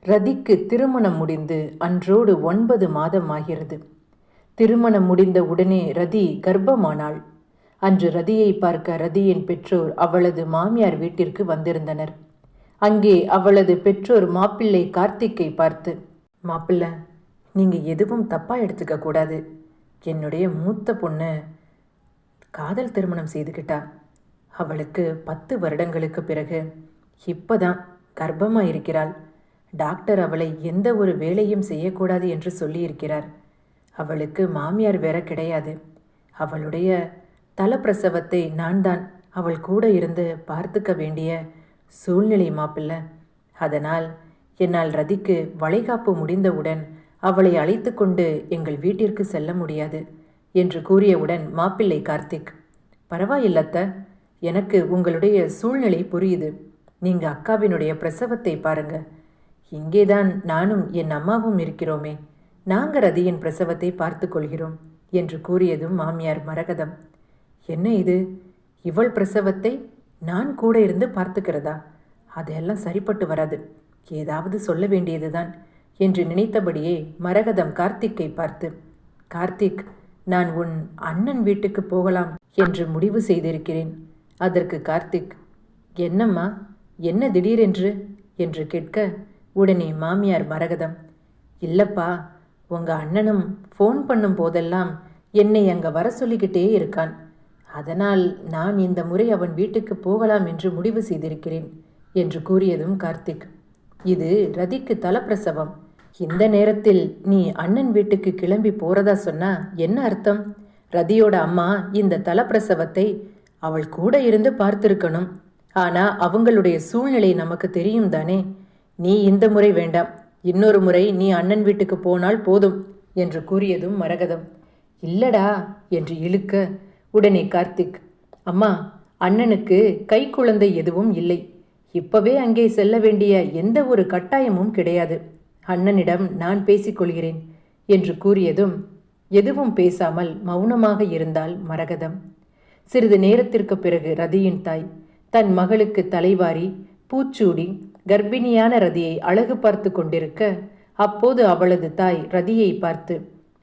ரதிக்கு திருமணம் முடிந்து அன்றோடு 9 மாதம் ஆகிறது. திருமணம் முடிந்த உடனே ரதி கர்ப்பமானாள். அன்று ரதியை பார்க்க ரதியின் பெற்றோர் அவளது மாமியார் வீட்டிற்கு வந்திருந்தனர். அங்கே அவளது பெற்றோர் மாப்பிள்ளை கார்த்திக்கை பார்த்து, மாப்பிள்ளை, நீங்கள் எதுவும் தப்பாக எடுத்துக்க கூடாது. என்னுடைய மூத்த பொண்ணு காதல் திருமணம் செய்துக்கிட்டா. அவளுக்கு 10 வருடங்களுக்கு பிறகு இப்போதான் கர்ப்பமாக இருக்கிறாள். டாக்டர் அவளை எந்த ஒரு வேலையும் செய்யக்கூடாது என்று சொல்லியிருக்கிறார். அவளுக்கு மாமியார் வேற கிடையாது. அவளுடைய தலப்பிரசவத்தை நான் தான் அவள் கூட இருந்து பார்த்துக்க வேண்டிய சூழ்நிலை மாப்பிள்ளை. அதனால் என்னால் ரதிக்கு வளைகாப்பு முடிந்தவுடன் அவளை அழைத்து கொண்டு எங்கள் வீட்டிற்கு செல்ல முடியாது என்று கூறியவுடன் மாப்பிள்ளை கார்த்திக், பரவாயில்லத்த, எனக்கு உங்களுடைய சூழ்நிலை புரியுது. நீங்கள் அக்காவினுடைய பிரசவத்தை பாருங்க. இங்கேதான் நானும் என் அம்மாவும் இருக்கிறோமே, நாங்கள் ரதியின் பிரசவத்தை பார்த்து கொள்கிறோம் என்று கூறியதும் மாமியார் மரகதம், என்ன இது, இவள் பிரசவத்தை நான் கூட இருந்து பார்த்துக்கிறதா? அதெல்லாம் சரிப்பட்டு வராது, ஏதாவது சொல்ல வேண்டியதுதான் என்று நினைத்தபடியே மரகதம் கார்த்திக்கை பார்த்து, கார்த்திக், நான் உன் அண்ணன் வீட்டுக்கு போகலாம் என்று முடிவு செய்திருக்கிறேன். அதற்கு கார்த்திக், என்னம்மா, என்ன திடீரென்று என்று கேட்க, உடனே மாமியார் மரகதம், இல்லப்பா, உங்கள் அண்ணனும் ஃபோன் பண்ணும் போதெல்லாம் என்னை அங்கே வர சொல்லிக்கிட்டே இருக்கான். அதனால் நான் இந்த முறை அவன் வீட்டுக்கு போகலாம் என்று முடிவு செய்திருக்கிறேன் என்று கூறியதும் கார்த்திக், இது ரதிக்கு தலப்பிரசவம். இந்த நேரத்தில் நீ அண்ணன் வீட்டுக்கு கிளம்பி போறதா சொன்னா என்ன அர்த்தம்? ரதியோட அம்மா இந்த தலப்பிரசவத்தை அவள் கூட இருந்து பார்த்திருக்கணும். ஆனா அவங்களுடைய சூழ்நிலை நமக்கு தெரியும் தானே. நீ இந்த முறை வேண்டாம், இன்னொரு முறை நீ அண்ணன் வீட்டுக்கு போனால் போதும் என்று கூறியதும் மரகதம், இல்லடா என்று இழுக்க, உடனே கார்த்திக், அம்மா, அண்ணனுக்கு கை குழந்தை எதுவும் இல்லை. இப்பவே அங்கே செல்ல வேண்டிய எந்த ஒரு கட்டாயமும் கிடையாது. அண்ணனிடம் நான் பேசிக்கொள்கிறேன் என்று கூறியதும் எதுவும் பேசாமல் மௌனமாக இருந்தாள் மரகதம். சிறிது நேரத்திற்கு பிறகு ரதியின் தாய் தன் மகளுக்கு தலைவாரி பூச்சூடி கர்ப்பிணியான ரதியை அழகு பார்த்து கொண்டிருக்க, அப்போது அவளது தாய் ரதியை பார்த்து,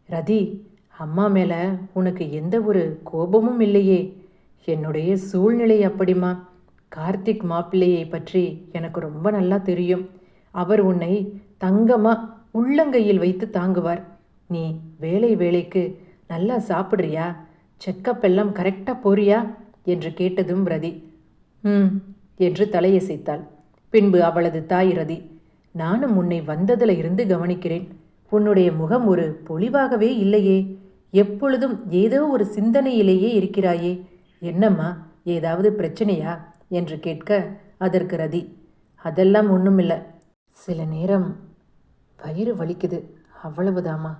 ரதி, அம்மா மேல உனக்கு எந்த ஒரு கோபமும் இல்லையே? என்னுடைய சூழ்நிலை அப்படிமா? கார்த்திக் மாப்பிள்ளையை பற்றி எனக்கு ரொம்ப நல்லா தெரியும். அவர் உன்னை தங்கமா உள்ளங்கையில் வைத்து தாங்குவார். நீ வேலைக்கு நல்லா சாப்பிட்றியா? செக்கப் எல்லாம் கரெக்டாக போறியா என்று கேட்டதும் ரதி என்று தலையசைத்தாள். பின்பு அவளது தாய் ரதி, நானும் உன்னை வந்ததில் இருந்து கவனிக்கிறேன். உன்னுடைய முகம் ஒரு பொலிவாகவே இல்லையே. எப்பொழுதும் ஏதோ ஒரு சிந்தனையிலேயே இருக்கிறாயே. என்னம்மா, ஏதாவது பிரச்சனையா என்று கேட்க, அதற்கு ரதி, அதெல்லாம் ஒன்றுமில்லை, சில நேரம் வயிறு வலிக்குது, அவ்வளவுதாமா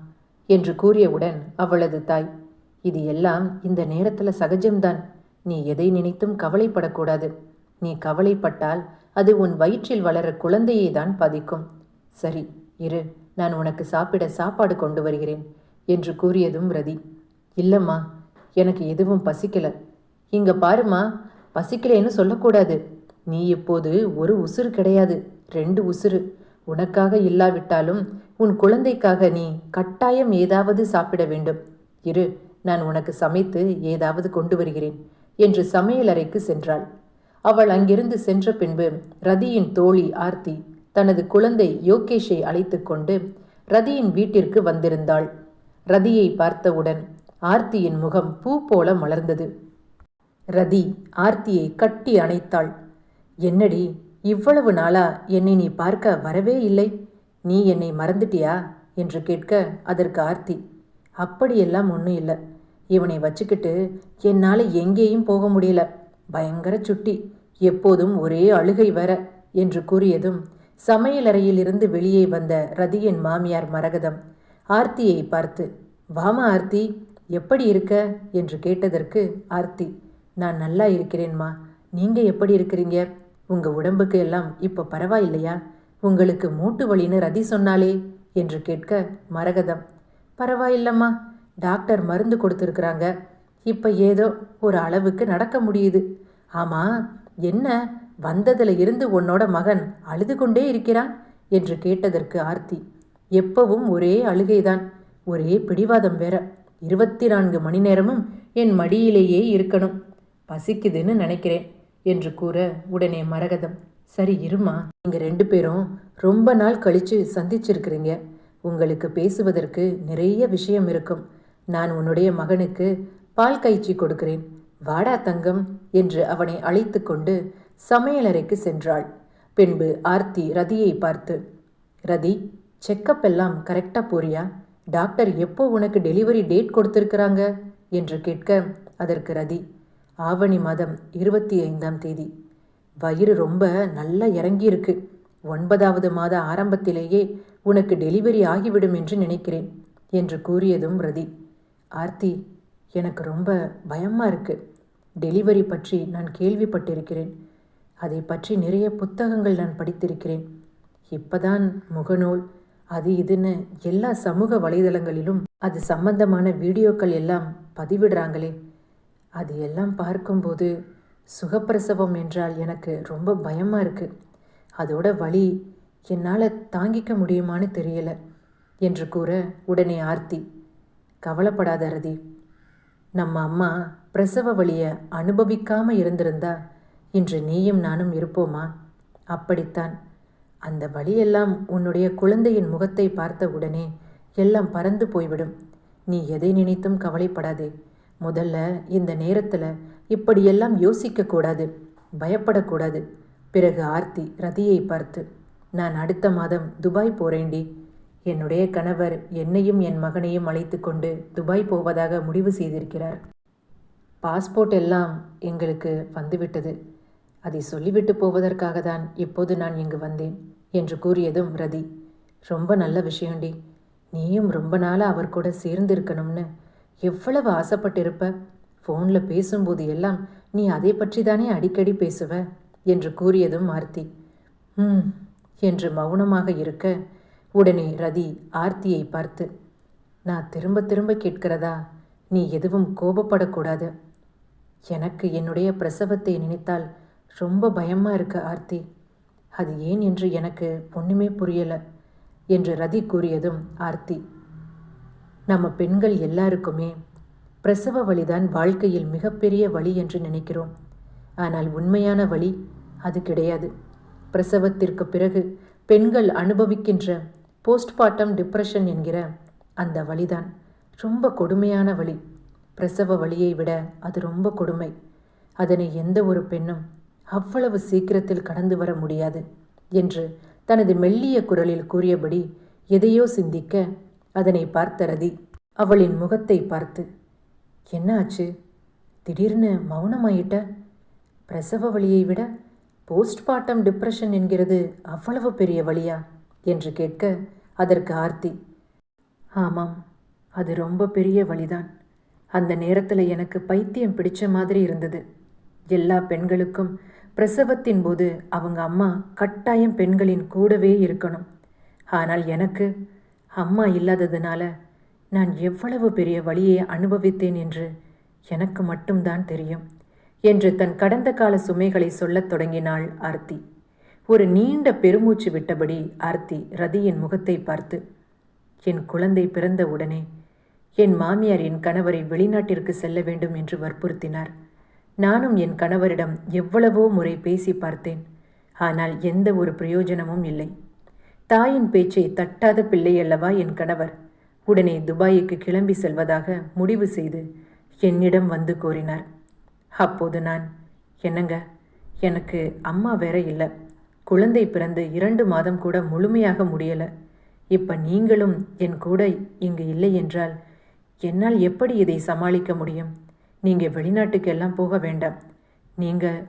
என்று கூறியவுடன் அவளது தாய், இது எல்லாம் இந்த நேரத்தில் சகஜம்தான். நீ எதை நினைத்தும் கவலைப்படக்கூடாது. நீ கவலைப்பட்டால் அது உன் வயிற்றில் வளர குழந்தையை தான் பாதிக்கும். சரி இரு, நான் உனக்கு சாப்பிட சாப்பாடு கொண்டு வருகிறேன் என்று கூறியதும் ரதி, இல்லைம்மா, எனக்கு எதுவும் பசிக்கலை. இங்க பாருமா, பசிக்கலைன்னு சொல்லக்கூடாது. நீ இப்போது ஒரு உசுறு கிடையாது, 2 உசுறு. உனக்காக இல்லாவிட்டாலும் உன் குழந்தைக்காக நீ கட்டாயம் ஏதாவது சாப்பிட வேண்டும். இரு, நான் உனக்கு சமைத்து ஏதாவது கொண்டு வருகிறேன் என்று சமையலறைக்கு சென்றாள். அவள் அங்கிருந்து சென்ற பின்பு ரதியின் தோழி ஆர்த்தி தனது குழந்தை யோகேஷை அழைத்து கொண்டு ரதியின் வீட்டிற்கு வந்திருந்தாள். ரதியை பார்த்தவுடன் ஆர்த்தியின் முகம் பூ போல மலர்ந்தது. ரதி ஆர்த்தியை கட்டி அணைத்தாள். என்னடி, இவ்வளவு நாளா என்னை நீ பார்க்க வரவே இல்லை, நீ என்னை மறந்துட்டியா என்று கேட்க, அதற்கு ஆர்த்தி, அப்படியெல்லாம் ஒன்றும் இல்லை. இவனை வச்சுக்கிட்டு என்னால் எங்கேயும் போக முடியல, பயங்கர சுட்டி, எப்போதும் ஒரே அழுகை வர என்று கூறியதும் சமையலறையில் இருந்து வெளியே வந்த ரதியின் மாமியார் மரகதம் ஆர்த்தியை பார்த்து, வாமா ஆர்த்தி, எப்படி இருக்க என்று கேட்டதற்கு ஆர்த்தி, நான் நல்லா இருக்கிறேன்மா, நீங்கள் எப்படி இருக்கிறீங்க? உங்கள் உடம்புக்கு எல்லாம் இப்போ பரவாயில்லையா? உங்களுக்கு மூட்டு வலின்னு ரதி சொன்னாலே என்று கேட்க, மரகதம், பரவாயில்லம்மா, டாக்டர் மருந்து கொடுத்துருக்குறாங்க, இப்போ ஏதோ ஒரு அளவுக்கு நடக்க முடியுது. ஆமாம், என்ன வந்ததில் இருந்து உன்னோட மகன் அழுது கொண்டே இருக்கிறான் என்று கேட்டதற்கு ஆர்த்தி, எப்பவும் ஒரே அழுகைதான், ஒரே பிடிவாதம் வேற. 24 மணி நேரமும் என் மடியிலேயே இருக்கணும். பசிக்குதுன்னு நினைக்கிறேன் என்று கூற உடனே மரகதம், சரி இருமா, நீங்க 2 பேரும் ரொம்ப நாள் கழிச்சு சந்திச்சிருக்கிறீங்க. உங்களுக்கு பேசுவதற்கு நிறைய விஷயம் இருக்கும். நான் உன்னுடைய மகனுக்கு பால் காய்ச்சி கொடுக்கிறேன், வாடா தங்கம் என்று அவனை அழைத்து கொண்டு சமையலறைக்கு சென்றாள். பின்பு ஆர்த்தி ரதியை பார்த்து, ரதி, செக்கப் எல்லாம் கரெக்டா போறியா? டாக்டர் எப்போ உனக்கு டெலிவரி டேட் கொடுத்திருக்கிறாங்க என்று கேட்க, அதற்கு ரதி, ஆவணி மாதம் 25ஆம் தேதி. வயிறு ரொம்ப நல்லா இறங்கியிருக்கு. 9வது மாத ஆரம்பத்திலேயே உனக்கு டெலிவரி ஆகிவிடும் என்று நினைக்கிறேன் என்று கூறியதும் ரதி, ஆர்த்தி, எனக்கு ரொம்ப பயமாக இருக்கு. டெலிவரி பற்றி நான் கேள்விப்பட்டிருக்கிறேன். அதை பற்றி நிறைய புத்தகங்கள் நான் படித்திருக்கிறேன். இப்போதான் முகநூல் அது இதுன்னு எல்லா சமூக வலைதளங்களிலும் அது சம்பந்தமான வீடியோக்கள் எல்லாம் பதிவிடுறாங்களே, அது எல்லாம் பார்க்கும்போது சுகப்பிரசவம் என்றால் எனக்கு ரொம்ப பயமாக இருக்குது. அதோட வலி என்னால் தாங்கிக்க முடியுமான்னு தெரியல என்று கூற உடனே ஆர்த்தி, கவலைப்படாத ரதி, நம்ம அம்மா பிரசவ வலியை அனுபவிக்காமல் இருந்திருந்தா இன்று நீயும் நானும் இருப்போமா? அப்படித்தான். அந்த வலியெல்லாம் உன்னுடைய குழந்தையின் முகத்தை பார்த்த உடனே எல்லாம் பறந்து போய்விடும். நீ எதை நினைத்தும் கவலைப்படாதே. முதல்ல இந்த நேரத்தில் இப்படியெல்லாம் யோசிக்கக்கூடாது, பயப்படக்கூடாது. பிறகு ஆர்த்தி ரதியை பார்த்து, நான் அடுத்த மாதம் துபாய் போறேன்டி. என்னுடைய கணவர் என்னையும் என் மகனையும் அழைத்து கொண்டு துபாய் போவதாக முடிவு செய்திருக்கிறார். பாஸ்போர்ட் எல்லாம் எங்களுக்கு வந்துவிட்டது. அதை சொல்லிவிட்டு போவதற்காக தான் இப்போது நான் இங்கு வந்தேன் என்று கூறியதும் ரதி, ரொம்ப நல்ல விஷயம்டி. நீயும் ரொம்ப நாளாக அவர் கூட சேர்ந்திருக்கணும்னு எவ்வளவு ஆசைப்பட்டிருப்ப. ஃபோனில் பேசும்போது எல்லாம் நீ அதை பற்றி தானே அடிக்கடி பேசுவ என்று கூறியதும் ஆர்த்தி என்று மௌனமாக இருக்க, உடனே ரதி ஆர்த்தியை பார்த்து, நான் திரும்ப திரும்ப கேட்கிறதா, நீ எதுவும் கோபப்படக்கூடாது. எனக்கு என்னுடைய பிரசவத்தை நினைத்தால் ரொம்ப பயமாக இருக்கு ஆர்த்தி. அது ஏன் என்று எனக்கு ஒன்றுமே புரியலை என்று ரதி கூறியதும் ஆர்த்தி, நம்ம பெண்கள் எல்லாருக்குமே பிரசவ வலிதான் வாழ்க்கையில் மிகப்பெரிய வலி என்று நினைக்கிறோம். ஆனால் உண்மையான வலி அது கிடையாது. பிரசவத்திற்கு பிறகு பெண்கள் அனுபவிக்கின்ற போஸ்ட்மார்ட்டம் டிப்ரெஷன் என்கிற அந்த வலிதான் ரொம்ப கொடுமையான வலி. பிரசவ வலியை விட அது ரொம்ப கொடுமை. அதனை எந்த ஒரு பெண்ணும் அவ்வளவு சீக்கிரத்தில் கடந்து வர முடியாது என்று தனது மெல்லிய குரலில் கூறியபடி எதையோ சிந்திக்க, அதனை பார்த்த ரதி அவளின் முகத்தை பார்த்து, என்ன ஆச்சு, திடீர்னு மௌனமாயிட்ட? பிரசவ வலியை விட போஸ்ட்மார்ட்டம் டிப்ரெஷன் என்கிறது அவ்வளவு பெரிய வலியா என்று கேட்க, அதற்கு ஆர்த்தி, ஆமாம், அது ரொம்ப பெரிய வலிதான். அந்த நேரத்தில் எனக்கு பைத்தியம் பிடிச்ச மாதிரி இருந்தது. எல்லா பெண்களுக்கும் பிரசவத்தின் போது அவங்க அம்மா கட்டாயம் பெண்களின் கூடவே இருக்கணும். ஆனால் எனக்கு அம்மா இல்லாததுனால நான் எவ்வளவு பெரிய வலியை அனுபவித்தேன் என்று எனக்கு மட்டும்தான் தெரியும் என்று தன் கடந்த கால சுமைகளை சொல்லத் தொடங்கினாள் ஆர்த்தி. ஒரு நீண்ட பெருமூச்சு விட்டபடி ஆர்த்தி ரதியின் முகத்தை பார்த்து, என் குழந்தை பிறந்த உடனே என் மாமியார் என் கணவரை வெளிநாட்டிற்கு செல்ல வேண்டும் என்று வற்புறுத்தினார். நானும் என் கணவரிடம் எவ்வளவோ முறை பேசி பார்த்தேன். ஆனால் எந்த ஒரு பிரயோஜனமும் இல்லை. தாயின் பேச்சை தட்டாத பிள்ளை அல்லவா என் கணவர். உடனே துபாய்க்கு கிளம்பி செல்வதாக முடிவு செய்து என்னிடம் வந்து கோரினார். அப்போது நான், என்னங்க, எனக்கு அம்மா வேற இல்லை, குழந்தை பிறந்து 2 மாதம் கூட முழுமையாக முடியலை. இப்போ நீங்களும் என் கூட இங்கு இல்லை என்றால் என்னால் எப்படி இதை சமாளிக்க முடியும்? நீங்கள் வெளிநாட்டுக்கு எல்லாம் போக வேண்டாம், நீங்கள்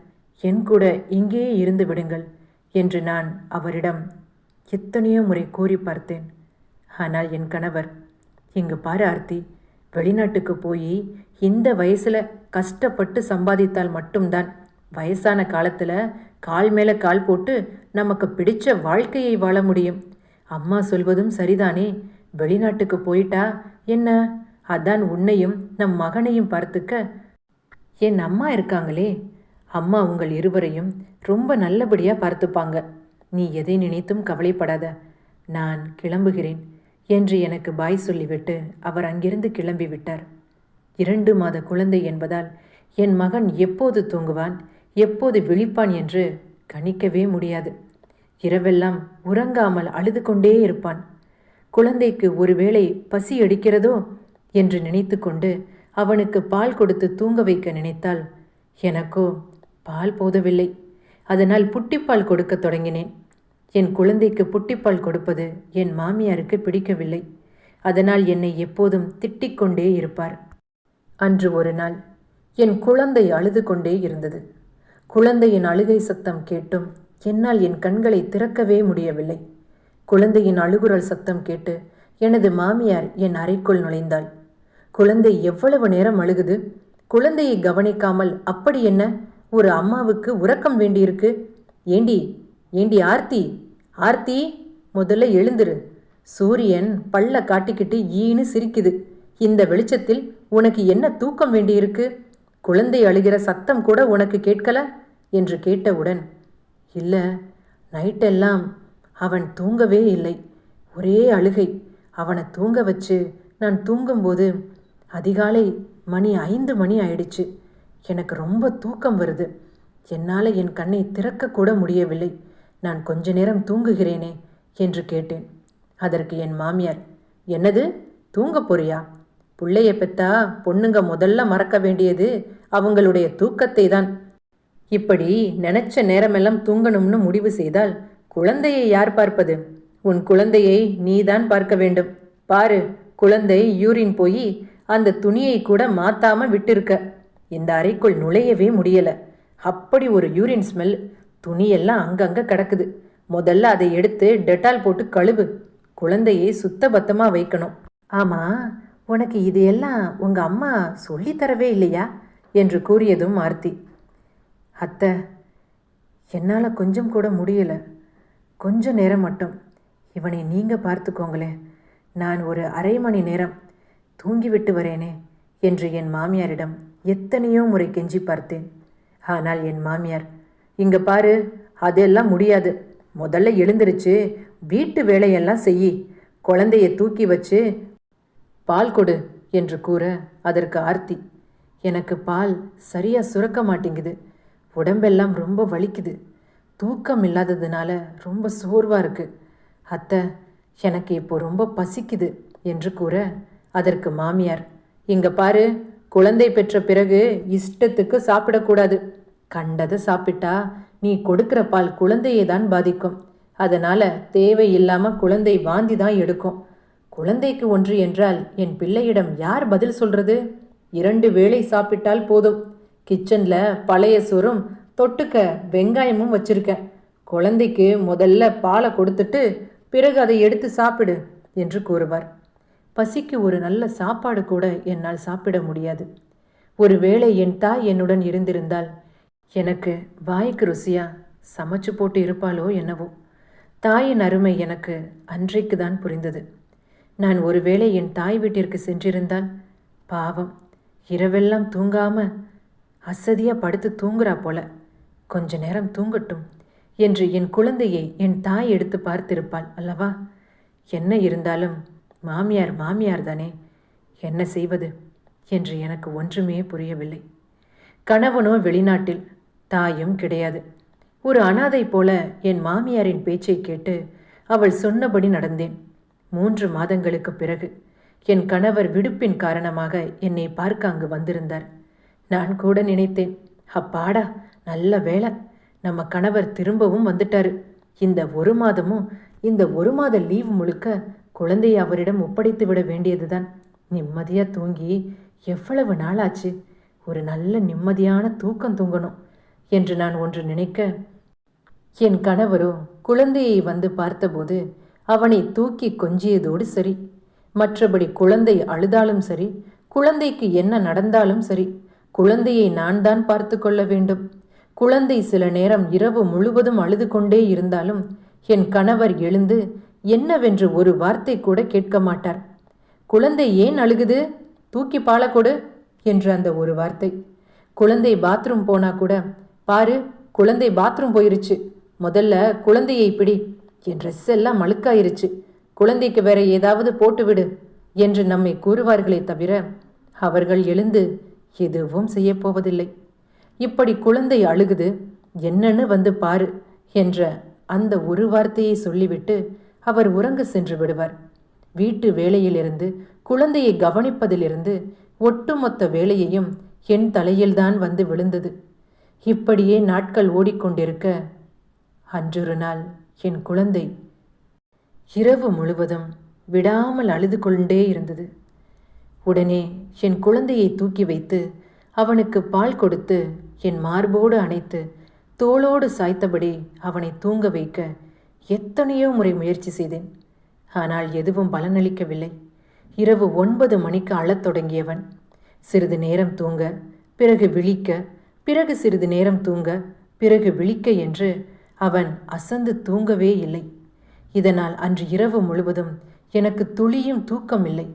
என் கூட இங்கேயே இருந்து விடுங்கள் என்று நான் அவரிடம் எத்தனையோ முறை கூறி பார்த்தேன். ஆனால் என் கணவர், இங்கு பாரு ஆர்த்தி, வெளிநாட்டுக்கு போய் இந்த வயசில் கஷ்டப்பட்டு சம்பாதித்தால் மட்டும்தான் வயசான காலத்தில் கால் மேலே கால் போட்டு நமக்கு பிடிச்ச வாழ்க்கையை வாழ முடியும். அம்மா சொல்வதும் சரிதானே, வெளிநாட்டுக்கு போயிட்டா என்ன, அதான் உன்னையும் நம் மகனையும் பார்த்துக்க என் அம்மா இருக்காங்களே, அம்மா உங்கள் இருவரையும் ரொம்ப நல்லபடியாக பார்த்துப்பாங்க. நீ எதை நினைத்தும் கவலைப்படாத, நான் கிளம்புகிறேன் என்று எனக்கு பாய் சொல்லிவிட்டு அவர் அங்கிருந்து கிளம்பிவிட்டார். 2 மாத குழந்தை என்பதால் என் மகன் எப்போது தூங்குவான், எப்போது விழிப்பான் என்று கணிக்கவே முடியாது. இரவெல்லாம் உறங்காமல் அழுது கொண்டே இருப்பான். குழந்தைக்கு ஒருவேளை பசி எடுக்கிறதோ என்று நினைத்து கொண்டு அவனுக்கு பால் கொடுத்து தூங்க வைக்க நினைத்தால் எனக்கோ பால் போதவில்லை. அதனால் புட்டிப்பால் கொடுக்க தொடங்கினேன். என் குழந்தைக்கு புட்டிப்பால் கொடுப்பது என் மாமியாருக்கு பிடிக்கவில்லை. அதனால் என்னை எப்போதும் திட்டிக்கொண்டே இருப்பார். அன்று ஒரு நாள் என் குழந்தை அழுது கொண்டே இருந்தது. குழந்தையின் அழுகை சத்தம் கேட்டும் என்னால் என் கண்களை திறக்கவே முடியவில்லை. குழந்தையின் அழுகுரல் சத்தம் கேட்டு எனது மாமியார் என் அறைக்குள் நுழைந்தாள். குழந்தை எவ்வளவு நேரம் அழுகுது, குழந்தையை கவனிக்காமல் அப்படி என்ன ஒரு அம்மாவுக்கு உறக்கம் வேண்டியிருக்கு? ஏண்டி ஏண்டி ஆர்த்தி, ஆர்த்தி, முதல்ல எழுந்துரு. சூரியன் பல்ல காட்டிக்கிட்டு ஈன்னு சிரிக்குது. இந்த வெளிச்சத்தில் உனக்கு என்ன தூக்கம் வேண்டியிருக்கு? குழந்தை அழுகிற சத்தம் கூட உனக்கு கேட்கல என்று கேட்டவுடன், இல்லை, நைட்டெல்லாம் அவன் தூங்கவே இல்லை, ஒரே அழுகை. அவனை தூங்க வச்சு நான் தூங்கும்போது அதிகாலை மணி 5 மணி ஆயிடுச்சு. எனக்கு ரொம்ப தூக்கம் வருது. என்னால் என் கண்ணை திறக்கக்கூட முடியவில்லை. நான் கொஞ்ச நேரம் தூங்குகிறேனே என்று கேட்டேன். அதற்கு என் மாமியார், என்னது, தூங்க போறியா? பிள்ளைய பெத்தா பொண்ணுங்க முதல்ல மறக்க வேண்டியது அவங்களுடைய தூக்கத்தை தான். இப்படி நினைச்ச நேரமெல்லாம் தூங்கணும்னு முடிவு செய்தால் குழந்தையை யார் பார்ப்பது? உன் குழந்தையை நீதான் பார்க்க வேண்டும். பாரு, குழந்தை யூரின் போய் அந்த துணியை கூட மாத்தாம விட்டிருக்க. இந்த அறைக்குள் நுழையவே முடியல. அப்படி ஒரு யூரின் ஸ்மெல். துணியெல்லாம் அங்கங்க கிடக்குது. முதல்ல அதை எடுத்து டெட்டால் போட்டு கழுவு. குழந்தையை சுத்தபத்தமா வைக்கணும். ஆமா, உனக்கு இதையெல்லாம் உங்க அம்மா சொல்லித்தரவே இல்லையா என்று கூறியதும் ஆர்த்தி, அத்தை, என்னால் கொஞ்சம் கூட முடியல. கொஞ்ச நேரம் மட்டும் இவனை நீங்கள் பார்த்துக்கோங்களேன். நான் ஒரு அரை மணி நேரம் தூங்கிவிட்டு வரேனே என்று என் மாமியாரிடம் எத்தனையோ முறை கெஞ்சி பார்த்தேன். ஆனால் என் மாமியார், இங்கே பாரு, அதெல்லாம் முடியாது. முதல்ல எழுந்திருச்சு வீட்டு வேலையெல்லாம் செய், குழந்தைய தூக்கி வச்சு பால் கொடு என்று கூற, அதற்கு ஆர்த்தி, எனக்கு பால் சரியாக சுரக்க மாட்டேங்குது, உடம்பெல்லாம் ரொம்ப வலிக்குது, தூக்கம் இல்லாததுனால ரொம்ப சோர்வாக இருக்குது, அத்தை, எனக்கு இப்போ ரொம்ப பசிக்குது என்று கூற, அதற்கு மாமியார், இங்கே பாரு, குழந்தை பெற்ற பிறகு இஷ்டத்துக்கு சாப்பிடக்கூடாது. கண்டதை சாப்பிட்டா நீ கொடுக்கிற பால் குழந்தையை தான் பாதிக்கும். அதனால் தேவையில்லாமல் குழந்தை வாந்தி தான் எடுக்கும். குழந்தைக்கு ஒன்று என்றால் என் பிள்ளையிடம் யார் பதில் சொல்கிறது? 2 வேளை சாப்பிட்டால் போதும். கிச்சனில் பழைய சோறும் தொட்டுக்க வெங்காயமும் வச்சிருக்கேன். குழந்தைக்கு முதல்ல பாலை கொடுத்துட்டு பிறகு அதை எடுத்து சாப்பிடு என்று கூறுவார். பசிக்கு ஒரு நல்ல சாப்பாடு கூட என்னால் சாப்பிட முடியாது. ஒருவேளை என் தாய் என்னுடன் இருந்திருந்தால் எனக்கு வாய்க்கு ருசியா சமைச்சு போட்டு இருப்பாளோ என்னவோ. தாயின் அருமை எனக்கு அன்றைக்கு தான் புரிந்தது. நான் ஒருவேளை என் தாய் வீட்டிற்கு சென்றிருந்தால், பாவம், இரவெல்லாம் தூங்காம அசதியாக படுத்து தூங்குறா போல, கொஞ்ச நேரம் தூங்கட்டும் என்று என் குழந்தையை என் தாய் எடுத்து பார்த்திருப்பாள் அல்லவா? என்ன இருந்தாலும் மாமியார் மாமியார் தானே, என்ன செய்வது என்று எனக்கு ஒன்றுமே புரியவில்லை. கணவனோ வெளிநாட்டில், தாயும் கிடையாது. ஒரு அனாதை போல என் மாமியாரின் பேச்சை கேட்டு அவள் சொன்னபடி நடந்தேன். 3 மாதங்களுக்கு பிறகு என் கணவர் விடுப்பின் காரணமாக என்னை பார்க்க அங்கு வந்திருந்தார். நான் கூட நினைத்தேன், அப்பாடா, நல்ல வேலை, நம்ம கணவர் திரும்பவும் வந்துட்டாரு. இந்த 1 மாதமும், இந்த 1 மாத லீவ் முழுக்க குழந்தையை அவரிடம் ஒப்படைத்து விட வேண்டியதுதான். நிம்மதியாக தூங்கி எவ்வளவு நாளாச்சு, ஒரு நல்ல நிம்மதியான தூக்கம் தூங்கணும் என்று நான் ஒன்று நினைக்க, என் கணவரோ குழந்தையை வந்து பார்த்தபோது அவனை தூக்கி கொஞ்சியதோடு சரி, மற்றபடி குழந்தை அழுதாலும் சரி, குழந்தைக்கு என்ன நடந்தாலும் சரி, குழந்தையை நான் தான் பார்த்து கொள்ள வேண்டும். குழந்தை சில நேரம் இரவு முழுவதும் அழுது கொண்டே இருந்தாலும் என் கணவர் எழுந்து என்னவென்று ஒரு வார்த்தை கூட கேட்க மாட்டார். குழந்தை ஏன் அழுகுது, தூக்கி பாலை கொடு என்று அந்த ஒரு வார்த்தை. குழந்தை பாத்ரூம் போனா கூட, பாரு, குழந்தை பாத்ரூம் போயிருச்சு, முதல்ல குழந்தையை பிடி, என் ட்ரெஸ் எல்லாம் அழுக்காயிருச்சு, குழந்தைக்கு வேற ஏதாவது போட்டுவிடு என்று நம்மை கூறுவார்களே தவிர அவர்கள் எழுந்து எதுவும் செய்யப்போவதில்லை. இப்படி குழந்தை அழுகுது, என்னன்னு வந்து பாரு என்ற அந்த ஒரு வார்த்தையை சொல்லிவிட்டு அவர் உறங்க சென்று விடுவார். வீட்டு வேலையிலிருந்து, குழந்தையை கவனிப்பதிலிருந்து ஒட்டுமொத்த வேலையையும் என் தலையில்தான் வந்து விழுந்தது. இப்படியே நாட்கள் ஓடிக்கொண்டிருக்க, அன்றொரு நாள் என் குழந்தை இரவு முழுவதும் விடாமல் அழுது கொண்டே இருந்தது. உடனே என் குழந்தையை தூக்கி வைத்து அவனுக்கு பால் கொடுத்து என் மார்போடு அணைத்து தோளோடு சாய்த்தபடி அவனை தூங்க வைக்க எத்தனையோ முறை முயற்சி செய்தேன். ஆனால் எதுவும் பலனளிக்கவில்லை. இரவு 9 மணிக்கு அழத் தொடங்கியவன் சிறிது நேரம் தூங்க, பிறகு விழிக்க, பிறகு சிறிது நேரம் தூங்க, பிறகு விழிக்க என்று அவன் அசந்து தூங்கவே இல்லை. இதனால் அன்று இரவு முழுவதும் எனக்கு துளியும் தூக்கம் இல்லை.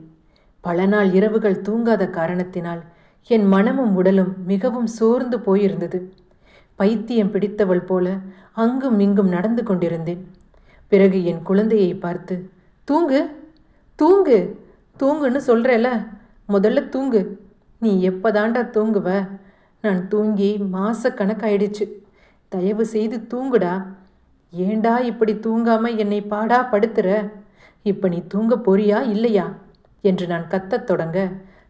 பல நாள் இரவுகள் தூங்காத காரணத்தினால் என் மனமும் உடலும் மிகவும் சோர்ந்து போயிருந்தது. பைத்தியம் பிடித்தவள் போல அங்கும் இங்கும் நடந்து கொண்டிருந்தேன். பிறகு என் குழந்தையை பார்த்து, தூங்கு தூங்கு தூங்குன்னு சொல்கிறேல, முதல்ல தூங்கு, நீ எப்போதாண்டா தூங்குவ? நான் தூங்கி மாசக்கணக்காயிடுச்சு, தயவு செய்து தூங்குடா, ஏண்டா இப்படி தூங்காமல் என்னை பாடா படுத்துற? இப்போ நீ தூங்க போறியா இல்லையா என்று நான் கத்தத் தொடங்க,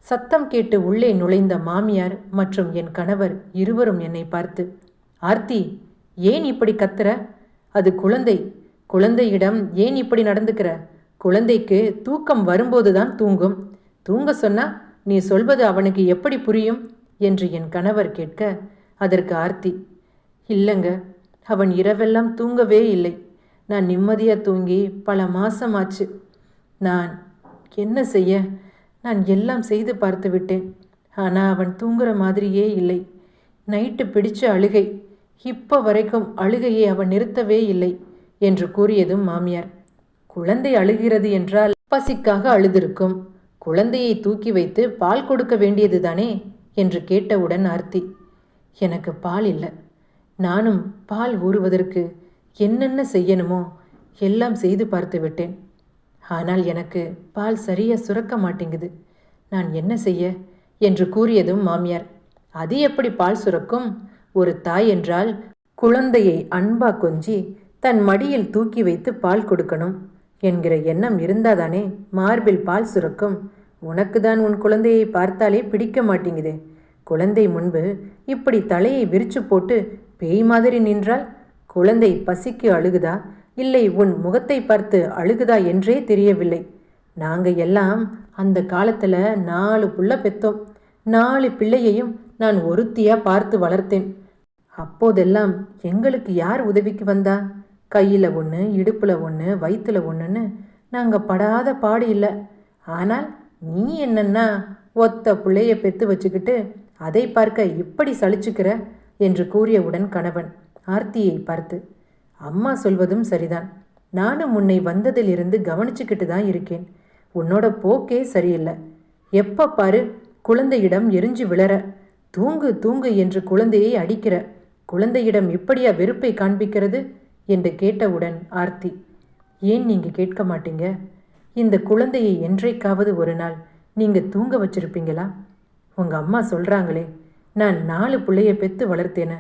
சத்தம் கேட்டு உள்ளே நுழைந்த மாமியார் மற்றும் என் கணவர் இருவரும் என்னை பார்த்து, ஆர்த்தி, ஏன் இப்படி கத்துற? அது குழந்தை, குழந்தையிடம் ஏன் இப்படி நடந்துக்கிற? குழந்தைக்கு தூக்கம் வரும்போதுதான் தூங்கும், தூங்க சொன்னா நீ சொல்வது அவனுக்கு எப்படி புரியும் என்று என் கணவர் கேட்க, அதற்கு ஆர்த்தி, இல்லைங்க, அவன் இரவெல்லாம் தூங்கவே இல்லை, நான் நிம்மதியாக தூங்கி பல மாசமாச்சு, நான் என்ன செய்ய? நான் எல்லாம் செய்து பார்த்து விட்டேன், ஆனால் அவன் தூங்குற மாதிரியே இல்லை, நைட்டு பிடிச்ச அழுகை, இப்போ வரைக்கும் அழுகையை அவன் நிறுத்தவே இல்லை என்று கூறியதும் மாமியார், குழந்தை அழுகிறது என்றால் பசிக்காக அழுதிருக்கும், குழந்தையை தூக்கி வைத்து பால் கொடுக்க வேண்டியது தானே என்று கேட்டவுடன் ஆர்த்தி, எனக்கு பால் இல்லை, நானும் பால் ஊறுவதற்கு என்னென்ன செய்யணுமோ எல்லாம் செய்து பார்த்து விட்டேன், ஆனால் எனக்கு பால் சரியாக சுரக்க மாட்டேங்குது, நான் என்ன செய்ய என்று கூறியதும் மாமியார், அது எப்படி பால் சுரக்கும்? ஒரு தாய் என்றால் குழந்தையை அன்பா கொஞ்சி தன் மடியில் தூக்கி வைத்து பால் கொடுக்கணும் என்கிற எண்ணம் இருந்தாதானே மார்பில் பால் சுரக்கும். உனக்கு தான் உன் குழந்தையை பார்த்தாலே பிடிக்க மாட்டேங்குதே, குழந்தை முன்பு இப்படி தலையை விரிச்சு போட்டு பேய் மாதிரி நின்றால் குழந்தை பசிக்கு அழுகுதா இல்லை உன் முகத்தை பார்த்து அழுகுதா என்றே தெரியவில்லை. நாங்கள் எல்லாம் அந்த காலத்தில் 4 புள்ள பெத்தோம், 4 பிள்ளையையும் நான் ஒருத்தியாக பார்த்து வளர்த்தேன். அப்போதெல்லாம் எங்களுக்கு யார் உதவிக்கு வந்தா? கையில் ஒன்று, இடுப்பில் ஒன்று, வயிற்றில் ஒன்றுன்னு நாங்கள் படாத பாடு இல்லை. ஆனால் நீ என்னன்னா ஒத்த பிள்ளைய பெற்று வச்சுக்கிட்டு அதை பார்க்க இப்படி சலிச்சுக்கிற என்று கூறியவுடன் கணவன் ஆர்த்தியை பார்த்து, அம்மா சொல்வதும் சரிதான், நானும் உன்னை வந்ததிலிருந்து கவனிச்சுக்கிட்டு தான் இருக்கேன், உன்னோட போக்கே சரியில்லை, எப்போ பாரு குழந்தையிடம் எரிஞ்சு விழற, தூங்கு தூங்கு என்று குழந்தையை அடிக்கிற, குழந்தையிடம் இப்படியா வெறுப்பை காண்பிக்கிறது என்று கேட்டவுடன் ஆர்த்தி, ஏன் நீங்கள் கேட்க மாட்டீங்க? இந்த குழந்தையை என்றைக்காவது ஒரு நாள் நீங்கள் தூங்க வச்சிருப்பீங்களா? உங்கள் அம்மா சொல்கிறாங்களே, நான் 4 பிள்ளைய பெற்று வளர்த்தேன,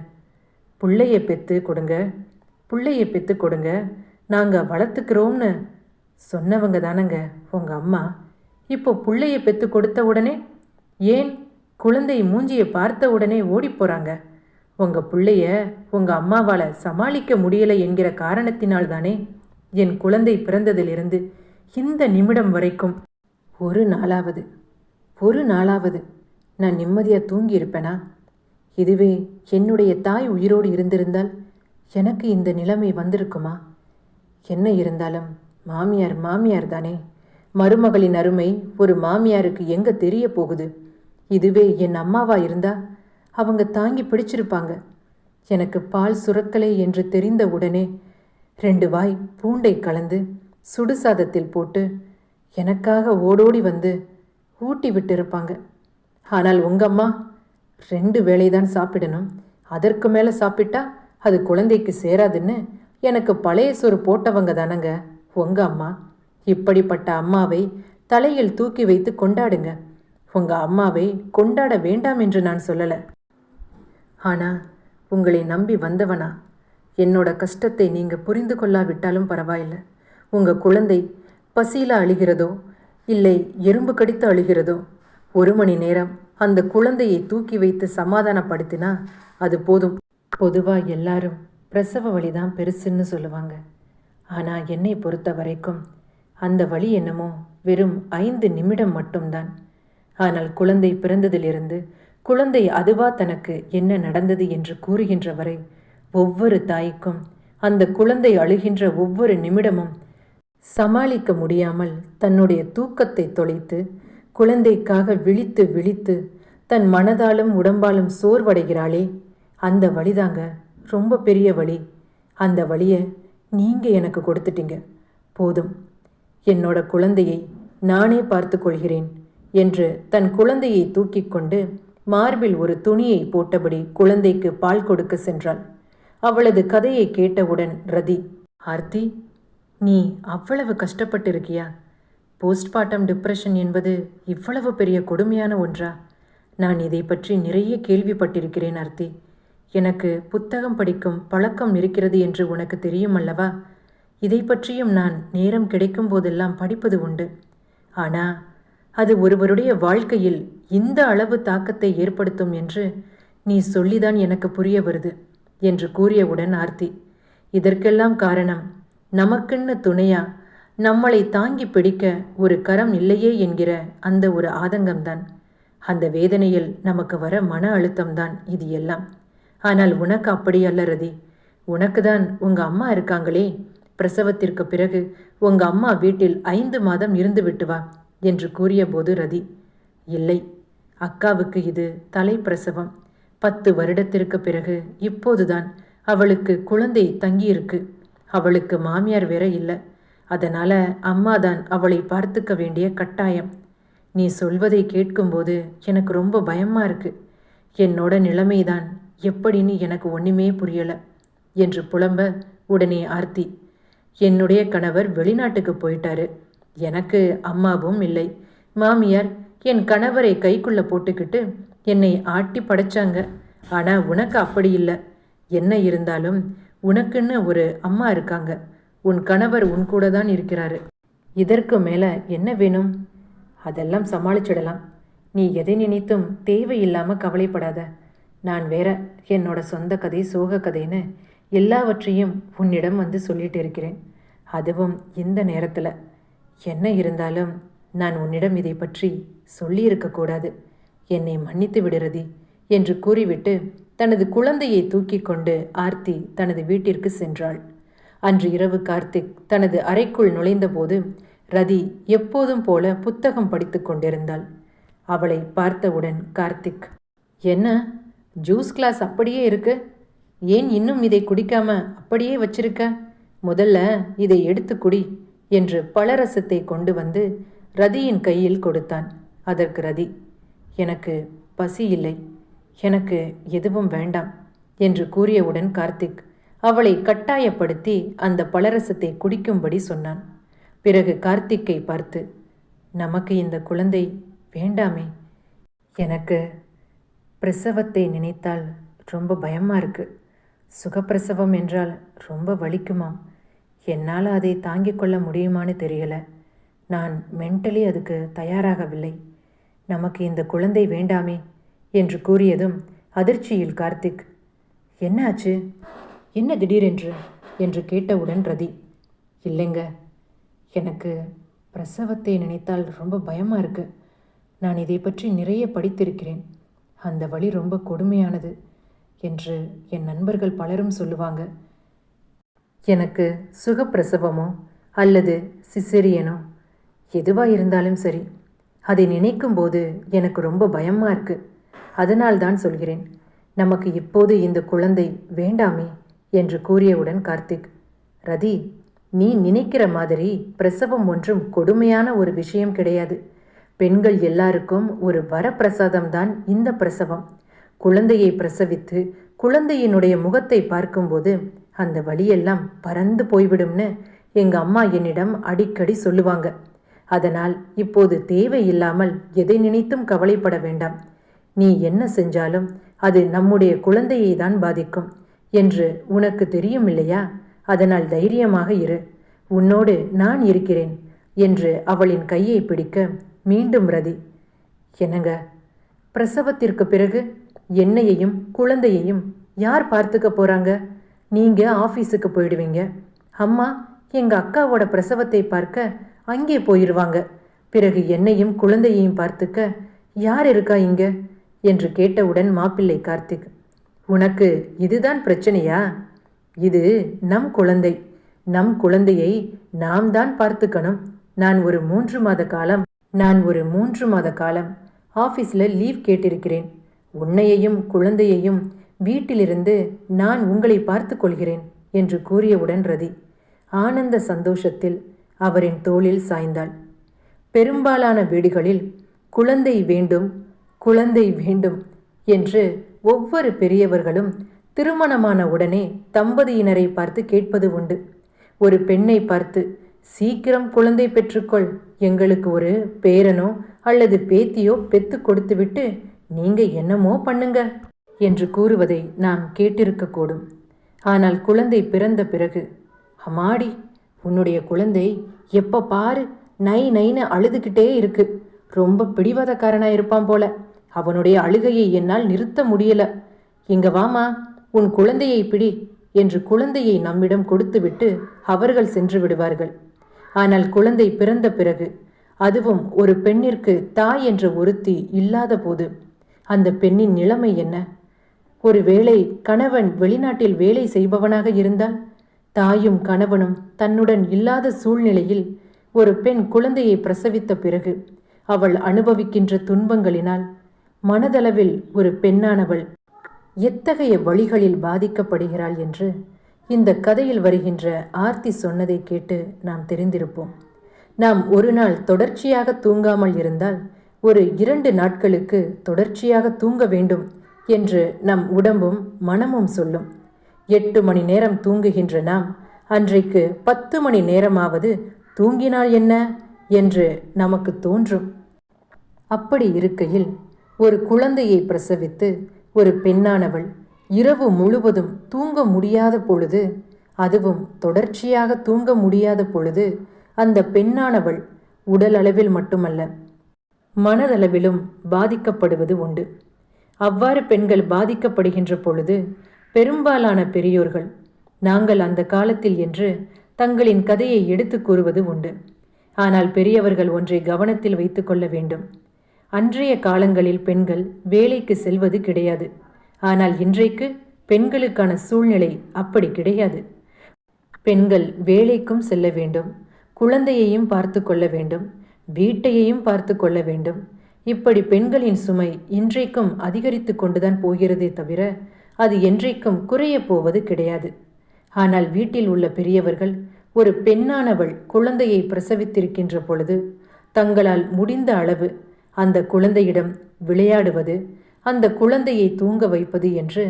பிள்ளைய பெற்று கொடுங்க, பிள்ளைய பெற்று கொடுங்க, நாங்கள் வளர்த்துக்கிறோம்னு சொன்னவங்க தானங்க உங்கள் அம்மா. இப்போ பிள்ளைய பெற்று கொடுத்த உடனே ஏன் குழந்தை மூஞ்சியை பார்த்த உடனே ஓடி போகிறாங்க? உங்கள் பிள்ளைய உங்கள் அம்மாவால் சமாளிக்க முடியலை என்கிற காரணத்தினால் தானே என் குழந்தை பிறந்ததிலிருந்து இந்த நிமிடம் வரைக்கும் ஒரு நாளாவது நான் நிம்மதியாக தூங்கி இருப்பேனா? இதுவே என்னுடைய தாய் உயிரோடு இருந்திருந்தால் எனக்கு இந்த நிலைமை வந்திருக்குமா? என்ன இருந்தாலும் மாமியார் தானே, மருமகளின் அருமை ஒரு மாமியாருக்கு எங்கே தெரிய போகுது? இதுவே என் அம்மாவா இருந்தா அவங்க தாங்கி பிடிச்சிருப்பாங்க. எனக்கு பால் சுரக்கலை என்று தெரிந்த உடனே 2 வாய் பூண்டை கலந்து சுடுசாதத்தில் போட்டு எனக்காக ஓடோடி வந்து ஊட்டி விட்டிருப்பாங்க. ஆனால் உங்கள் அம்மா 2 வேளைதான் சாப்பிடணும், அதற்கு மேலே சாப்பிட்டா அது குழந்தைக்கு சேராதுன்னு எனக்கு பழைய சோறு போட்டவங்க தானங்க உங்கள் அம்மா. இப்படிப்பட்ட அம்மாவை தலையில் தூக்கி வைத்து கொண்டாடுங்க. உங்கள் அம்மாவை கொண்டாட வேண்டாம் என்று நான் சொல்லலை. ஆனால் உங்களை நம்பி வந்தவனா என்னோட கஷ்டத்தை நீங்கள் புரிந்து கொள்ளாவிட்டாலும் பரவாயில்லை. உங்கள் குழந்தை பசியில் அழுகிறதோ இல்லை எறும்பு கடித்து அழுகிறதோ 1 மணி நேரம் அந்த குழந்தையை தூக்கி வைத்து சமாதானப்படுத்தினா அது போதும். பொதுவாக எல்லாரும் பிரசவ வலி தான் பெருசுன்னு சொல்லுவாங்க. ஆனால் என்னை பொறுத்த வரைக்கும் அந்த வலி என்னமோ வெறும் 5 நிமிடம் மட்டும்தான். ஆனால் குழந்தை பிறந்ததிலிருந்து குழந்தை அதுவா தனக்கு என்ன நடந்தது என்று கூறுகின்ற வரை ஒவ்வொரு தாய்க்கும் அந்த குழந்தை அழுகின்ற ஒவ்வொரு நிமிடமும் சமாளிக்க முடியாமல் தன்னுடைய தூக்கத்தை தொலைத்து குழந்தைக்காக விழித்து விழித்து தன் மனதாலும் உடம்பாலும் சோர்வடைகிறாளே, அந்த வழிதாங்க ரொம்ப பெரிய வழி. அந்த வழியை நீங்கள் எனக்கு கொடுத்துட்டீங்க. போதும், என்னோட குழந்தையை நானே பார்த்து கொள்கிறேன் என்று தன் குழந்தையை தூக்கி கொண்டு மார்பில் ஒரு துணியை போட்டபடி குழந்தைக்கு பால் கொடுக்க சென்றாள். அவளது கதையை கேட்டவுடன் ரதி, ஆர்த்தி, நீ அவ்வளவு கஷ்டப்பட்டிருக்கியா? போஸ்ட்மார்ட்டம் டிப்ரெஷன் என்பது இவ்வளவு பெரிய கொடுமையான ஒன்றா? நான் இதை பற்றி நிறைய கேள்விப்பட்டிருக்கிறேன் ஆர்த்தி. எனக்கு புத்தகம் படிக்கும் பழக்கம் இருக்கிறது என்று உனக்கு தெரியும் அல்லவா? இதை பற்றியும் நான் நேரம் கிடைக்கும் போதெல்லாம் படிப்பது உண்டு. ஆனால் அது ஒருவருடைய வாழ்க்கையில் இந்த அளவு தாக்கத்தை ஏற்படுத்தும் என்று நீ சொல்லிதான் எனக்கு புரிய வருது என்று கூறியவுடன் ஆர்த்தி, இதற்கெல்லாம் காரணம் நமக்குன்னு துணையா நம்மளை தாங்கி பிடிக்க ஒரு கரம் இல்லையே என்கிற அந்த ஒரு ஆதங்கம்தான். அந்த வேதனையில் நமக்கு வர மன அழுத்தம்தான் இது எல்லாம். ஆனால் உனக்கு அப்படி அல்ல ரதி. உனக்கு தான் உங்கள் அம்மா இருக்காங்களே. பிரசவத்திற்கு பிறகு உங்கள் அம்மா வீட்டில் 5 மாதம் இருந்து விட்டு வா என்று கூறிய போது ரதி, இல்லை, அக்காவுக்கு இது தலை பிரசவம். 10 வருடத்திற்கு பிறகு இப்போதுதான் அவளுக்கு குழந்தை தங்கியிருக்கு. அவளுக்கு மாமியார் வேற இல்லை. அதனால் அம்மா தான் அவளை பார்த்துக்க வேண்டிய கட்டாயம். நீ சொல்வதை கேட்கும்போது எனக்கு ரொம்ப பயமாக இருக்கு. என்னோட நிலைமைதான் எப்படின்னு எனக்கு ஒன்றுமே புரியலை என்று புலம்ப உடனே ஆர்த்தி, என்னுடைய கணவர் வெளிநாட்டுக்கு போயிட்டாரு. எனக்கு அம்மாவும் இல்லை. மாமியார் என் கணவரை கைக்குள்ளே போட்டுக்கிட்டு என்னை ஆட்டி படைச்சாங்க. ஆனால் உனக்கு அப்படி இல்லை. என்ன இருந்தாலும் உனக்குன்னு ஒரு அம்மா இருக்காங்க. உன் கணவர் உன் கூட தான் இருக்கிறாரு. இதற்கு மேலே என்ன வேணும்? அதெல்லாம் சமாளிச்சிடலாம். நீ எதை நினைத்தும் தேவையில்லாமல் கவலைப்படாத. நான் வேற என்னோட சொந்த கதை சோக கதைன்னு எல்லாவற்றையும் உன்னிடம் வந்து சொல்லிட்டு இருக்கிறேன். அதுவும் இந்த நேரத்தில். என்ன இருந்தாலும் நான் உன்னிடம் இதை பற்றி சொல்லியிருக்கக்கூடாது. என்னை மன்னித்து விடுறதி என்று கூறிவிட்டு தனது குழந்தையை தூக்கி கொண்டு ஆர்த்தி தனது வீட்டிற்கு சென்றாள். அன்று இரவு கார்த்திக் தனது அறைக்குள் நுழைந்தபோது ரதி எப்போதும் போல புத்தகம் படித்து கொண்டிருந்தாள். அவளை பார்த்தவுடன் கார்த்திக், என்ன ஜூஸ் கிளாஸ் அப்படியே இருக்கு? ஏன் இன்னும் இதை குடிக்காம அப்படியே வச்சிருக்க? முதல்ல இதை எடுத்து குடி என்று பழரசத்தை கொண்டு வந்து ரதியின் கையில் கொடுத்தான். அதற்கு ரதி, எனக்கு பசி இல்லை, எனக்கு எதுவும் வேண்டாம் என்று கூறியவுடன் கார்த்திக் அவளை கட்டாயப்படுத்தி அந்த பழரசத்தை குடிக்கும்படி சொன்னான். பிறகு கார்த்திக்கை பார்த்து, நமக்கு இந்த குழந்தை வேண்டாமே. எனக்கு பிரசவத்தை நினைத்தால் ரொம்ப பயமாக இருக்கு. சுகப்பிரசவம் என்றால் ரொம்ப வலிக்குமாம். என்னால் அதை தாங்கிக் கொள்ள முடியுமான்னு தெரியல. நான் மென்டலி அதுக்கு தயாராகவில்லை. நமக்கு இந்த குழந்தை வேண்டாமே என்று கூறியதும் அதிர்ச்சியில் கார்த்திக், என்ன ஆச்சு? என்ன திடீரென்று என்று கேட்டவுடன் ரதி, இல்லைங்க, எனக்கு பிரசவத்தை நினைத்தால் ரொம்ப பயமாக இருக்கு. நான் இதை பற்றி நிறைய படித்திருக்கிறேன். அந்த வழி ரொம்ப கொடுமையானது என்று என் நண்பர்கள் பலரும் சொல்லுவாங்க. எனக்கு சுகப்பிரசவமோ அல்லது சிசேரியனோ எதுவாக இருந்தாலும் சரி, அதை நினைக்கும்போது எனக்கு ரொம்ப பயமாக இருக்கு. அதனால்தான் சொல்கிறேன், நமக்கு இப்போது இந்த குழந்தை வேண்டாமே என்று கூறியவுடன் கார்த்திக், ரதி, நீ நினைக்கிற மாதிரி பிரசவம் ஒன்றும் கொடுமையான ஒரு விஷயம் கிடையாது. பெண்கள் எல்லாருக்கும் ஒரு வரப்பிரசாதம்தான் இந்த பிரசவம். குழந்தையை பிரசவித்து குழந்தையினுடைய முகத்தை பார்க்கும்போது அந்த வலியெல்லாம் பறந்து போய்விடும்னு எங்கள் அம்மா என்னிடம் அடிக்கடி சொல்லுவாங்க. அதனால் இப்போது தேவையில்லாமல் எதை நினைத்தும் கவலைப்பட வேண்டாம். நீ என்ன செஞ்சாலும் அது நம்முடைய குழந்தையை தான் பாதிக்கும் என்று உனக்கு தெரியும் இல்லையா? அதனால் தைரியமாக இரு. உன்னோடு நான் இருக்கிறேன் என்று அவளின் கையை பிடிக்க மீண்டும் ரதி, என்னங்க, பிரசவத்திற்கு பிறகு என்னையையும் குழந்தையையும் யார் பார்த்துக்க போறாங்க? நீங்க ஆஃபீஸுக்கு போயிடுவீங்க. அம்மா எங்கள் அக்காவோட பிரசவத்தை பார்க்க அங்கே போயிடுவாங்க. பிறகு என்னையும் குழந்தையையும் பார்த்துக்க யார் இருக்கா இங்க என்று கேட்டவுடன் மாப்பிள்ளை கார்த்திக், உனக்கு இதுதான் பிரச்சனையா? இது நம் குழந்தை. நம் குழந்தையை நாம் தான் பார்த்துக்கணும். நான் ஒரு 3 மாத காலம் ஆஃபீஸில் லீவ் கேட்டிருக்கிறேன். உன்னையையும் குழந்தையையும் வீட்டிலிருந்து நான் உங்களை பார்த்து கொள்கிறேன் என்று கூறியவுடன் ரதி ஆனந்த சந்தோஷத்தில் அவரின் தோளில் சாய்ந்தாள். பெரும்பாலான வீடுகளில் குழந்தை வேண்டும், குழந்தை வேண்டும் என்று ஒவ்வொரு பெரியவர்களும் திருமணமான உடனே தம்பதியினரை பார்த்து கேட்பது உண்டு. ஒரு பெண்ணை பார்த்து, சீக்கிரம் குழந்தை பெற்றுக்கொள், எங்களுக்கு ஒரு பேரனோ அல்லது பேத்தியோ பெத்து கொடுத்துவிட்டு நீங்க என்னமோ பண்ணுங்க என்று கூறுவதை நாம் கேட்டிருக்கக்கூடும். ஆனால் குழந்தை பிறந்த பிறகு, அம்மாடி, உன்னுடைய குழந்தை எப்ப பாரு நை நைன்னு அழுதுகிட்டே இருக்கு, ரொம்ப பிடிவாதக்காரனா இருப்பான் போல, அவனுடைய அழுகையை என்னால் நிறுத்த முடியல, இங்க வாமா உன் குழந்தையை பிடி என்று குழந்தையை நம்மிடம் கொடுத்துவிட்டு அவர்கள் சென்று விடுவார்கள். ஆனால் குழந்தை பிறந்த பிறகு, அதுவும் ஒரு பெண்ணிற்கு தாய் என்ற ஒருத்தி இல்லாத போது அந்த பெண்ணின் நிலைமை என்ன? ஒருவேளை கணவன் வெளிநாட்டில் வேலை செய்பவனாக இருந்தால், தாயும் கணவனும் தன்னுடன் இல்லாத சூழ்நிலையில் ஒரு பெண் குழந்தையை பிரசவித்த பிறகு அவள் அனுபவிக்கின்ற துன்பங்களினால் மனதளவில் ஒரு பெண்ணானவள் எத்தகைய வழிகளில் பாதிக்கப்படுகிறாள் என்று இந்த கதையில் வருகின்ற ஆர்த்தி சொன்னதை கேட்டு நாம் தெரிந்திருப்போம். நாம் ஒரு நாள் தொடர்ச்சியாக தூங்காமல் இருந்தால் ஒரு 2 நாட்களுக்கு தொடர்ச்சியாக தூங்க வேண்டும் என்று நம் உடம்பும் மனமும் சொல்லும். 8 மணி நேரம் தூங்குகின்ற நாம் அன்றைக்கு 10 மணி நேரமாவது தூங்கினால் என்ன என்று நமக்கு தோன்றும். அப்படி இருக்கையில் ஒரு குழந்தையை பிரசவித்து ஒரு பெண்ணானவள் இரவு முழுவதும் தூங்க முடியாத பொழுது, அதுவும் தொடர்ச்சியாக தூங்க முடியாத பொழுது, அந்த பெண்ணானவள் உடல் அளவில் மட்டுமல்ல மனதளவிலும் பாதிக்கப்படுவது உண்டு. அவ்வாறு பெண்கள் பாதிக்கப்படுகின்ற பொழுது பெரும்பாலான பெரியோர்கள் நாங்கள் அந்த காலத்தில் என்று தங்களின் கதையை எடுத்து கூறுவது உண்டு. ஆனால் பெரியவர்கள் ஒன்றை கவனத்தில் வைத்து கொள்ள வேண்டும். அன்றைய காலங்களில் பெண்கள் வேலைக்கு செல்வது கிடையாது. ஆனால் இன்றைக்கு பெண்களுக்கான சூழ்நிலை அப்படி கிடையாது. பெண்கள் வேலைக்கும் செல்ல வேண்டும், குழந்தையையும் பார்த்து கொள்ள வேண்டும், வீட்டையையும் பார்த்து கொள்ள வேண்டும். இப்படி பெண்களின் சுமை இன்றைக்கும் அதிகரித்து கொண்டுதான் போகிறதே தவிர அது என்றைக்கும் குறைய போவது கிடையாது. ஆனால் வீட்டில் உள்ள பெரியவர்கள் ஒரு பெண்ணானவள் குழந்தையை பிரசவித்திருக்கின்ற பொழுது தங்களால் முடிந்த அளவு அந்த குழந்தையிடம் விளையாடுவது, அந்த குழந்தையை தூங்க வைப்பது என்று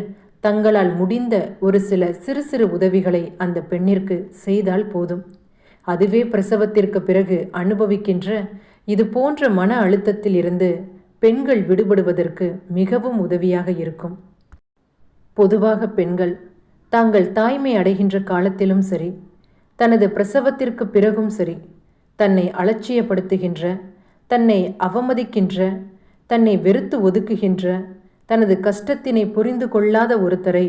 தங்களால் முடிந்த ஒரு சில சிறு சிறு உதவிகளை அந்த பெண்ணிற்கு செய்தால் போதும். அதுவே பிரசவத்திற்கு பிறகு அனுபவிக்கின்ற இது போன்ற மன அழுத்தத்தில் இருந்து பெண்கள் விடுபடுவதற்கு மிகவும் உதவியாக இருக்கும். பொதுவாக பெண்கள் தாங்கள் தாய்மை அடைகின்ற காலத்திலும் சரி, தனது பிரசவத்திற்கு பிறகும் சரி, தன்னை அலட்சியப்படுத்துகின்ற, தன்னை அவமதிக்கின்ற, தன்னை வெறுத்து ஒதுக்குகின்ற, தனது கஷ்டத்தினை புரிந்து கொள்ளாத ஒருத்தரை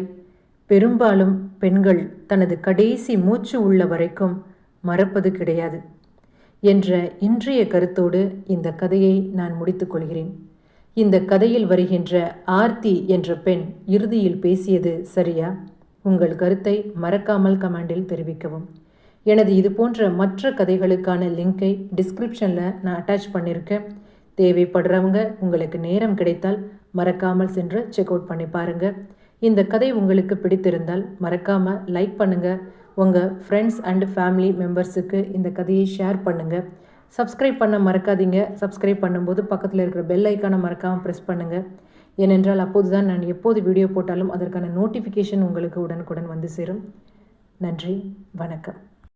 பெரும்பாலும் பெண்கள் தனது கடைசி மூச்சு உள்ள வரைக்கும் மறப்பது கிடையாது என்ற இன்றைய கருத்தோடு இந்த கதையை நான் முடித்துக்கொள்கிறேன். இந்த கதையில் வருகின்ற ஆர்த்தி என்ற பெண் இறுதியில் பேசியது சரியா? உங்கள் கருத்தை மறக்காமல் கமெண்டில் தெரிவிக்கவும். எனது இது போன்ற மற்ற கதைகளுக்கான லிங்கை டிஸ்கிரிப்ஷனில் நான் அட்டாச் பண்ணியிருக்கேன். தேவைப்படுறவங்க உங்களுக்கு நேரம் கிடைத்தால் மறக்காமல் சென்று செக் அவுட் பண்ணி பாருங்கள். இந்த கதை உங்களுக்கு பிடித்திருந்தால் மறக்காமல் லைக் பண்ணுங்கள். உங்கள் ஃப்ரெண்ட்ஸ் அண்ட் ஃபேமிலி மெம்பர்ஸுக்கு இந்த கதையை ஷேர் பண்ணுங்கள். சப்ஸ்கிரைப் பண்ண மறக்காதீங்க. சப்ஸ்கிரைப் பண்ணும்போது பக்கத்தில் இருக்கிற பெல் ஐக்கானை மறக்காமல் ப்ரெஸ் பண்ணுங்கள். ஏனென்றால் அப்போது தான் நான் எப்போது வீடியோ போட்டாலும் அதற்கான நோட்டிஃபிகேஷன் உங்களுக்கு உடனுக்குடன் வந்து சேரும். நன்றி, வணக்கம்.